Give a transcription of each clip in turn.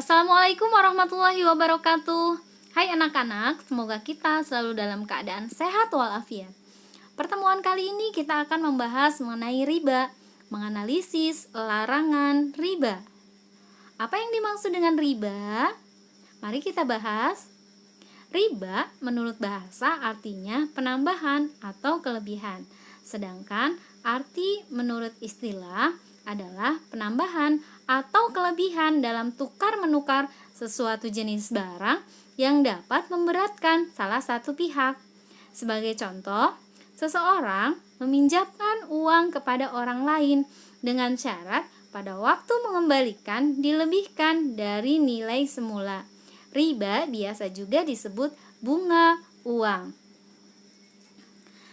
Assalamualaikum warahmatullahi wabarakatuh. Hai anak-anak, semoga kita selalu dalam keadaan sehat walafiat. Pertemuan kali ini kita akan membahas mengenai riba, menganalisis larangan riba. Apa yang dimaksud dengan riba? Mari kita bahas. Riba menurut bahasa artinya penambahan atau kelebihan. Sedangkan arti menurut istilah adalah penambahan atau kelebihan dalam tukar-menukar sesuatu jenis barang yang dapat memberatkan salah satu pihak. Sebagai contoh, seseorang meminjamkan uang kepada orang lain dengan syarat pada waktu mengembalikan dilebihkan dari nilai semula. Riba biasa juga disebut bunga uang.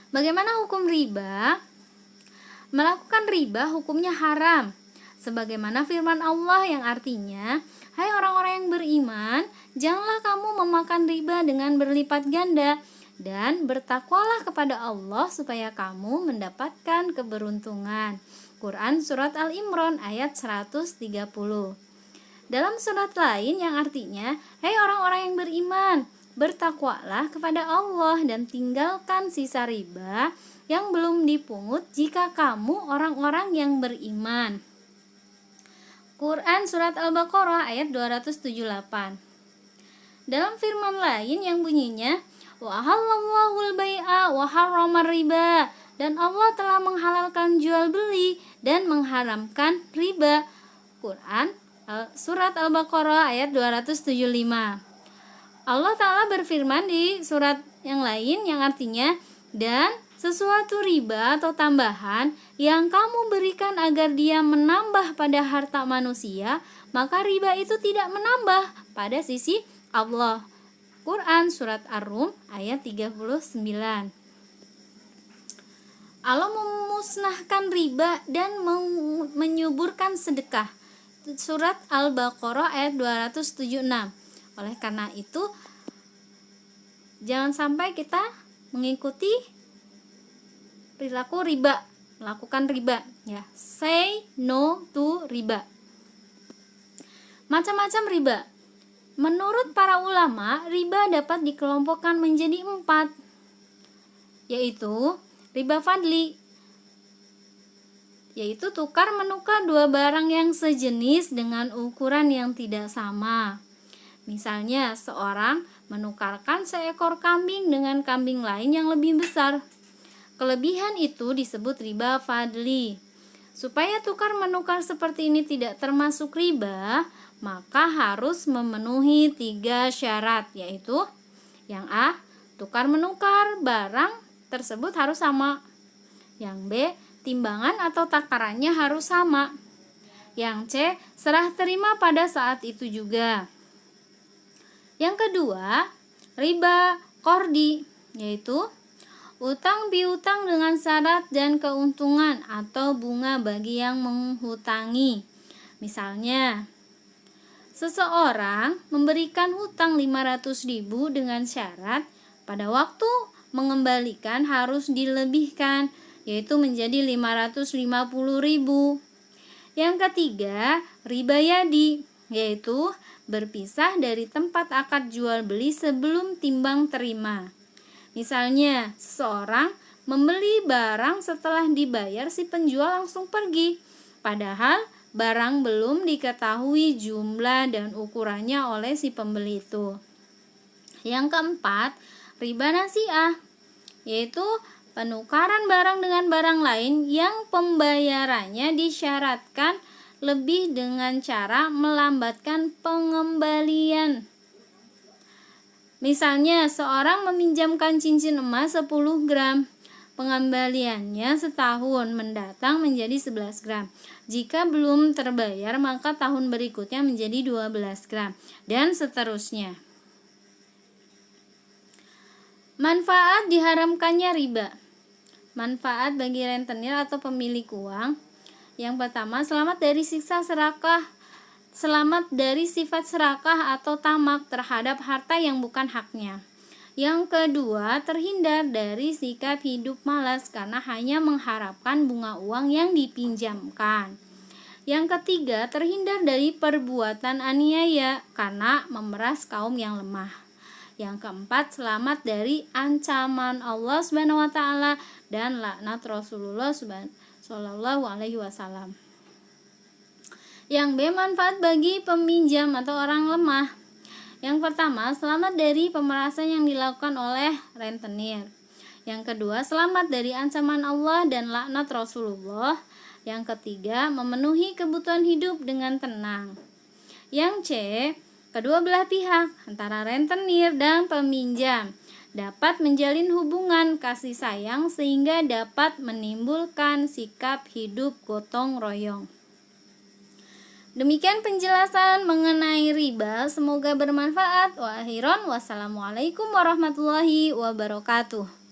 Bagaimana hukum riba? Melakukan riba hukumnya haram, sebagaimana firman Allah yang artinya, "Hai orang-orang yang beriman, janganlah kamu memakan riba dengan berlipat ganda, dan bertakwalah kepada Allah supaya kamu mendapatkan keberuntungan." Quran Surat Al-Imran ayat 130. Dalam surat lain yang artinya, "Hai orang-orang yang beriman, bertakwalah kepada Allah dan tinggalkan sisa riba yang belum dipungut jika kamu orang-orang yang beriman." Quran Surat Al-Baqarah ayat 278. Dalam firman lain yang bunyinya, "Wa ahallallahul bai'a wa harramar riba." Dan Allah telah menghalalkan jual beli dan mengharamkan riba. Quran Surat Al-Baqarah ayat 275. Allah Ta'ala berfirman di surat yang lain yang artinya, "Dan sesuatu riba atau tambahan yang kamu berikan agar dia menambah pada harta manusia, maka riba itu tidak menambah pada sisi Allah." Quran Surat Ar-Rum ayat 39. Allah memusnahkan riba dan menyuburkan sedekah. Surat Al-Baqarah ayat 276. Oleh karena itu, jangan sampai kita mengikuti perilaku riba, melakukan riba, ya. Say no to riba. Macam-macam riba. Menurut para ulama, riba dapat dikelompokkan menjadi 4, yaitu riba fadli, yaitu tukar menukar dua barang yang sejenis dengan ukuran yang tidak sama. Misalnya, seorang menukarkan seekor kambing dengan kambing lain yang lebih besar. Kelebihan itu disebut riba fadli. Supaya tukar menukar seperti ini tidak termasuk riba, maka harus memenuhi 3 syarat, yaitu yang A, tukar menukar barang tersebut harus sama. Yang B, timbangan atau takarannya harus sama. Yang C, serah terima pada saat itu juga. Yang kedua, riba qardi, yaitu utang piutang dengan syarat dan keuntungan atau bunga bagi yang menghutangi. Misalnya, seseorang memberikan hutang 500.000 dengan syarat pada waktu mengembalikan harus dilebihkan, yaitu menjadi 550.000. Yang ketiga, riba yadi, yaitu berpisah dari tempat akad jual beli sebelum timbang terima. Misalnya, seseorang membeli barang setelah dibayar si penjual langsung pergi, padahal barang belum diketahui jumlah dan ukurannya oleh si pembeli itu. Yang keempat, riba nasi'ah, yaitu penukaran barang dengan barang lain yang pembayarannya disyaratkan lebih dengan cara melambatkan pengembalian. Misalnya, seorang meminjamkan cincin emas 10 gram. Pengembaliannya setahun mendatang menjadi 11 gram. Jika belum terbayar, maka tahun berikutnya menjadi 12 gram, dan seterusnya. Manfaat diharamkannya riba. Manfaat bagi rentenir atau pemilik uang. Yang pertama, selamat dari siksa serakah, selamat dari sifat serakah atau tamak terhadap harta yang bukan haknya. Yang kedua, terhindar dari sikap hidup malas karena hanya mengharapkan bunga uang yang dipinjamkan. Yang ketiga, terhindar dari perbuatan aniaya karena memeras kaum yang lemah. Yang keempat, selamat dari ancaman Allah Subhanahu wa taala dan laknat Rasulullah Shallallahu alaihi wasallam. Yang B, manfaat bagi peminjam atau orang lemah. Yang pertama, selamat dari pemerasan yang dilakukan oleh rentenir. Yang kedua, selamat dari ancaman Allah dan laknat Rasulullah. Yang ketiga, memenuhi kebutuhan hidup dengan tenang. Yang C, kedua belah pihak antara rentenir dan peminjam dapat menjalin hubungan kasih sayang sehingga dapat menimbulkan sikap hidup gotong royong. Demikian penjelasan mengenai riba, semoga bermanfaat. Wa akhiran, wassalamualaikum warahmatullahi wabarakatuh.